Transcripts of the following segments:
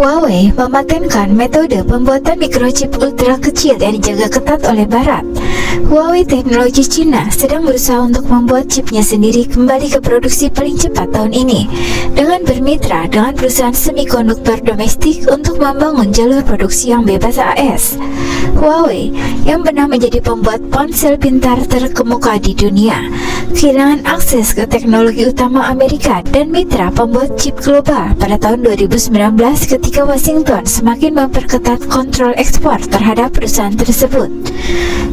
Huawei mematenkan metode pembuatan mikrochip ultra kecil yang dijaga ketat oleh Barat. Huawei Teknologi Cina sedang berusaha untuk membuat chipnya sendiri kembali ke produksi paling cepat tahun ini dengan bermitra dengan perusahaan semikonduktor domestik untuk membangun jalur produksi yang bebas AS. Huawei yang pernah menjadi pembuat ponsel pintar terkemuka di dunia kehilangan akses ke teknologi utama Amerika dan mitra pembuat chip global pada tahun 2019 ketika Washington semakin memperketat kontrol ekspor terhadap perusahaan tersebut.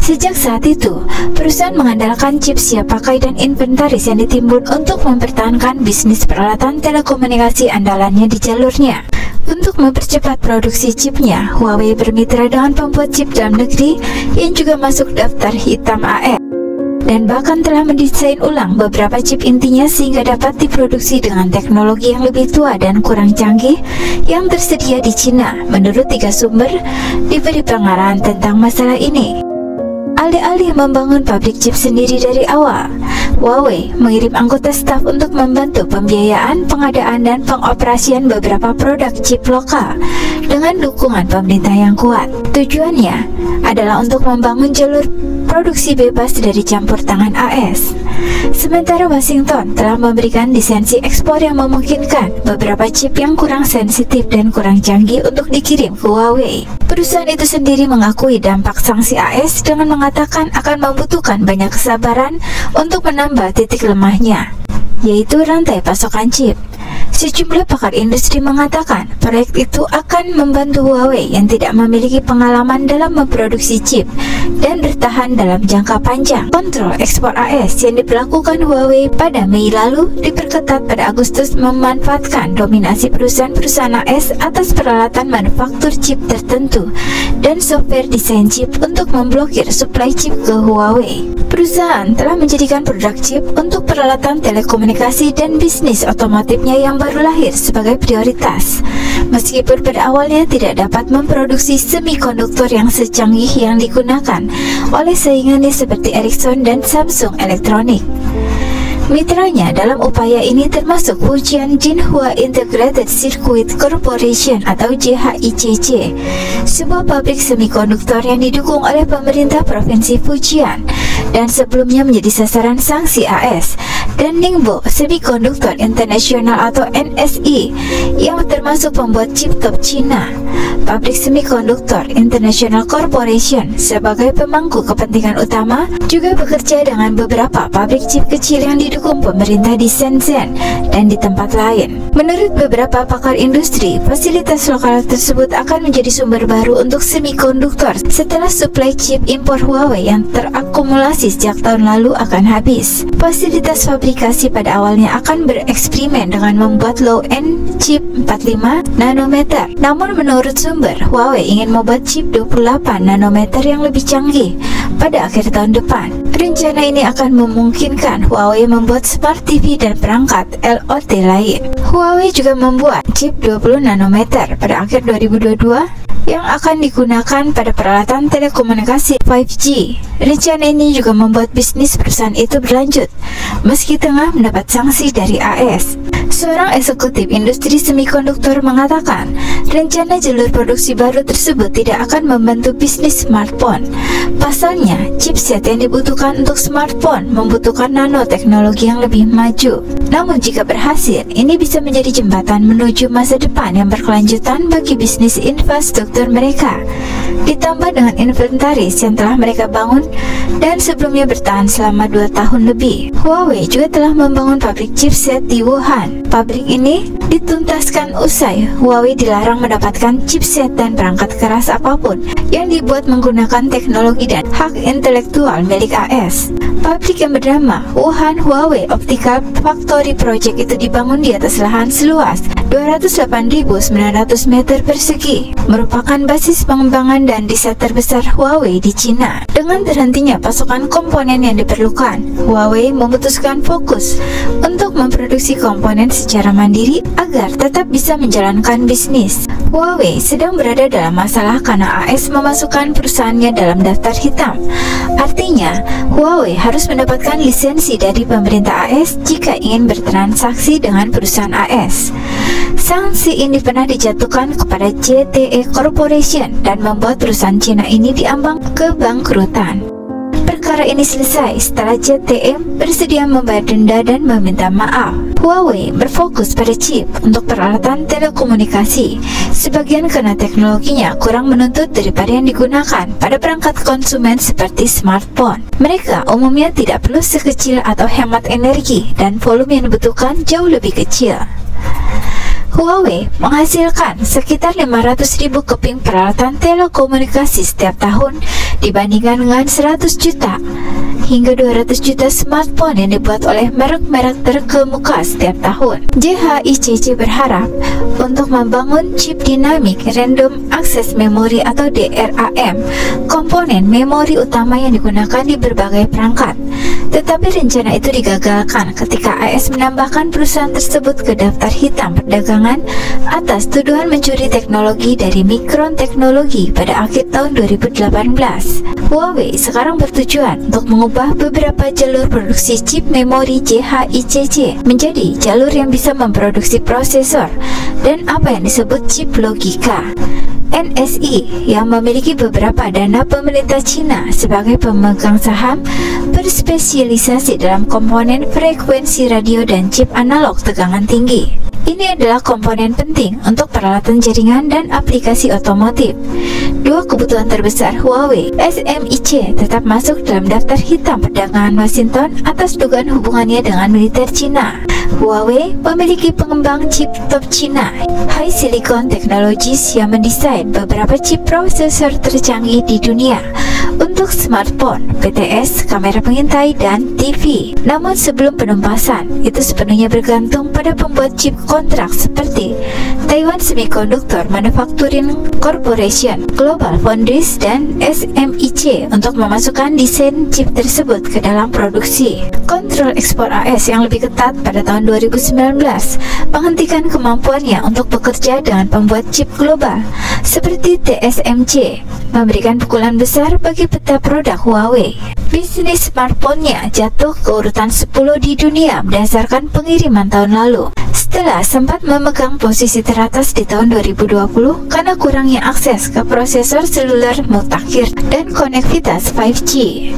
Sejak saat itu, perusahaan mengandalkan chip siap pakai dan inventaris yang ditimbun untuk mempertahankan bisnis peralatan telekomunikasi andalannya di jalurnya. Untuk mempercepat produksi chipnya, Huawei bermitra dengan pembuat chip dalam negeri yang juga masuk daftar hitam AS dan bahkan telah mendesain ulang beberapa chip intinya sehingga dapat diproduksi dengan teknologi yang lebih tua dan kurang canggih yang tersedia di Cina. Menurut 3 sumber diberi pengarahan tentang masalah ini. Alih-alih membangun pabrik chip sendiri dari awal, Huawei mengirim anggota staf untuk membantu pembiayaan, pengadaan, dan pengoperasian beberapa produk chip lokal dengan dukungan pemerintah yang kuat. Tujuannya adalah untuk membangun jalur produksi bebas dari campur tangan AS. Sementara Washington telah memberikan lisensi ekspor yang memungkinkan beberapa chip yang kurang sensitif dan kurang canggih untuk dikirim ke Huawei. Perusahaan itu sendiri mengakui dampak sanksi AS dengan mengatakan akan membutuhkan banyak kesabaran untuk menambah titik lemahnya, yaitu rantai pasokan chip. Sejumlah pakar industri mengatakan proyek itu akan membantu Huawei yang tidak memiliki pengalaman dalam memproduksi chip dan bertahan dalam jangka panjang. Kontrol ekspor AS yang diberlakukan Huawei pada Mei lalu diperketat pada Agustus memanfaatkan dominasi perusahaan-perusahaan AS atas peralatan manufaktur chip tertentu dan software desain chip untuk memblokir suplai chip ke Huawei. Perusahaan telah menjadikan produk chip untuk peralatan telekomunikasi dan bisnis otomotifnya yang baru lahir sebagai prioritas, meskipun pada awalnya tidak dapat memproduksi semikonduktor yang secanggih yang digunakan oleh saingannya seperti Ericsson dan Samsung Electronics. Mitranya dalam upaya ini termasuk Fujian Jinhua Integrated Circuit Corporation atau JHICC, sebuah pabrik semikonduktor yang didukung oleh pemerintah Provinsi Fujian dan sebelumnya menjadi sasaran sanksi AS, dan Ningbo Semiconductor International atau NSI yang termasuk pembuat chip top Cina. Pabrik Semikonduktor International Corporation sebagai pemangku kepentingan utama juga bekerja dengan beberapa pabrik chip kecil yang didukung pemerintah di Shenzhen dan di tempat lain. Menurut beberapa pakar industri, fasilitas lokal tersebut akan menjadi sumber baru untuk semikonduktor setelah suplai chip impor Huawei yang terakumulasi sejak tahun lalu akan habis. Fasilitas fabrikasi pada awalnya akan bereksperimen dengan membuat low-end chip 45 nanometer. Namun menurut sumber, Huawei ingin membuat chip 28 nanometer yang lebih canggih pada akhir tahun depan. Rencana ini akan memungkinkan Huawei membuat smart TV dan perangkat LOT lain. Huawei juga membuat chip 20 nanometer pada akhir 2022 yang akan digunakan pada peralatan telekomunikasi 5G. Rencana ini juga membuat bisnis perusahaan itu berlanjut meski tengah mendapat sanksi dari AS. Seorang eksekutif industri semikonduktor mengatakan rencana jalur produksi baru tersebut tidak akan membantu bisnis smartphone. Pasalnya, chipset yang dibutuhkan untuk smartphone membutuhkan nanoteknologi yang lebih maju. Namun jika berhasil, ini bisa menjadi jembatan menuju masa depan yang berkelanjutan bagi bisnis infrastruktur mereka, ditambah dengan inventaris yang telah mereka bangun dan sebelumnya bertahan selama 2 tahun lebih. Huawei juga telah membangun pabrik chipset di Wuhan. Pabrik ini dituntaskan usai Huawei dilarang mendapatkan chipset dan perangkat keras apapun yang dibuat menggunakan teknologi dan hak intelektual milik AS. Pabrik yang bernama Wuhan Huawei Optical Factory Project itu dibangun di atas lahan seluas 208.900 meter persegi, merupakan basis pengembangan dan desain terbesar Huawei di Cina. Dengan terhentinya pasokan komponen yang diperlukan, Huawei memutuskan fokus untuk memproduksi komponen secara mandiri agar tetap bisa menjalankan bisnis. Huawei sedang berada dalam masalah karena AS memasukkan perusahaannya dalam daftar hitam. Artinya, Huawei harus mendapatkan lisensi dari pemerintah AS jika ingin bertransaksi dengan perusahaan AS. Sanksi ini pernah dijatuhkan kepada ZTE Corporation dan membuat perusahaan Cina ini diambang kebangkrutan. Perkara ini selesai setelah ZTE bersedia membayar denda dan meminta maaf. Huawei berfokus pada chip untuk peralatan telekomunikasi, sebagian karena teknologinya kurang menuntut daripada yang digunakan pada perangkat konsumen seperti smartphone. Mereka umumnya tidak perlu sekecil atau hemat energi dan volume yang dibutuhkan jauh lebih kecil. Huawei menghasilkan sekitar 500.000 keping peralatan telekomunikasi setiap tahun dibandingkan dengan 100 juta hingga 200 juta smartphone yang dibuat oleh merek-merek terkemuka setiap tahun. JHICC berharap untuk membangun chip Dynamic Random Access Memory atau DRAM, komponen memori utama yang digunakan di berbagai perangkat. Tetapi rencana itu digagalkan ketika AS menambahkan perusahaan tersebut ke daftar hitam perdagangan atas tuduhan mencuri teknologi dari Micron Technology pada akhir tahun 2018. Huawei sekarang bertujuan untuk mengubah beberapa jalur produksi chip memori JHICC menjadi jalur yang bisa memproduksi prosesor dan apa yang disebut chip logika. NSI yang memiliki beberapa dana pemerintah Cina sebagai pemegang saham berspesialisasi dalam komponen frekuensi radio dan chip analog tegangan tinggi. Ini adalah komponen penting untuk peralatan jaringan dan aplikasi otomotif. Dua kebutuhan terbesar Huawei, SMIC, tetap masuk dalam daftar hitam perdagangan Washington atas dugaan hubungannya dengan militer Cina. Huawei memiliki pengembang chip top Cina, HiSilicon Technologies, yang mendesain beberapa chip prosesor tercanggih di dunia untuk smartphone, BTS, kamera pengintai, dan TV. Namun sebelum penumpasan, itu sepenuhnya bergantung pada pembuat chip kontrak seperti Taiwan Semiconductor Manufacturing Corporation, Global Foundries, dan SMIC untuk memasukkan desain chip tersebut ke dalam produksi. Kontrol ekspor AS yang lebih ketat pada tahun 2019 menghentikan kemampuannya untuk bekerja dengan pembuat chip global seperti TSMC, memberikan pukulan besar bagi peta produk Huawei. Bisnis smartphone-nya jatuh ke urutan 10 di dunia berdasarkan pengiriman tahun lalu, setelah sempat memegang posisi teratas di tahun 2020 karena kurangnya akses ke prosesor seluler mutakhir dan konektivitas 5G.